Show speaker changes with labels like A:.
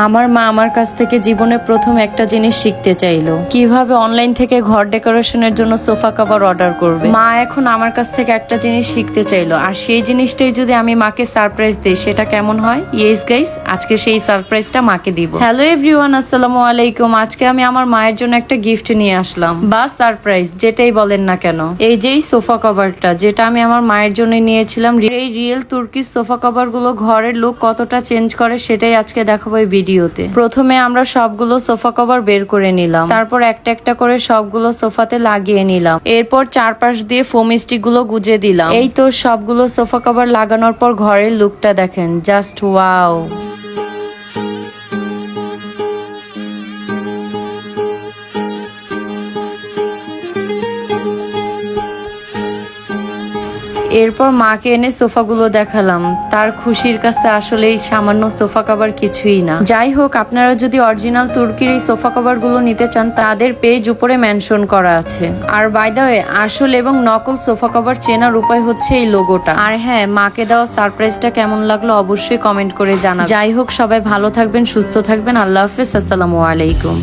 A: আমার মা আমার কাছ থেকে জীবনে প্রথম একটা জিনিস শিখতে চাইলো, কিভাবে অনলাইন থেকে ঘর ডেকোরেশনের জন্য সোফা কভার অর্ডার করবে। মা এখন আমার কাছ থেকে একটা জিনিস শিখতে চাইলো, আর সেই জিনিসটাই যদি আমি মাকে সারপ্রাইজ দিই সেটা কেমন হয়। ইয়েস গাইস, আজকে সেই সারপ্রাইজটা মাকে দিব। হ্যালো এভরিওয়ান, আসসালামু আলাইকুম। আজকে আমি আমার মায়ের জন্য একটা গিফট নিয়ে আসলাম, বা সারপ্রাইজ যেটাই বলেন না কেন। এই যেই সোফা কভারটা, যেটা আমি আমার মায়ের জন্য নিয়েছিলাম। এই রিয়েল তুর্কি সোফা কভার গুলো ঘরের লুক কতটা চেঞ্জ করে সেটাই আজকে দেখাবো এই ভিডিওতে। প্রথমে আমরা সবগুলো সোফা কভার বের করে নিলাম, তারপর একটা একটা করে সবগুলো সোফাতে লাগিয়ে নিলাম। এরপর চারপাশ দিয়ে ফোম স্টিক গুলো গুজে দিলাম। এই তো সবগুলো সোফা কভার লাগানোর পর ঘরের লুকটা দেখেন, জাস্ট ওয়াও। এরপর মাকে এনে সোফাগুলো দেখালাম। তার খুশির কাছে আসলে এই সামান্য সোফা কভার কিছুই না। যাই হোক, আপনারা যদি অরিজিনাল তুর্কির এই সোফা কভার গুলো নিতে চান, তাদের পেজ উপরে মেনশন করা আছে। আর বাই দ্য ওয়ে, আসল এবং নকল সোফা কভার চেনার উপায় হচ্ছে এই লোগোটা। আর হ্যাঁ, মাকে দেওয়া সারপ্রাইজটা কেমন লাগলো অবশ্যই কমেন্ট করে জানাবেন। যাই হোক, সবাই ভালো থাকবেন, সুস্থ থাকবেন। আল্লাহ হাফেজ, আসসালামু আলাইকুম।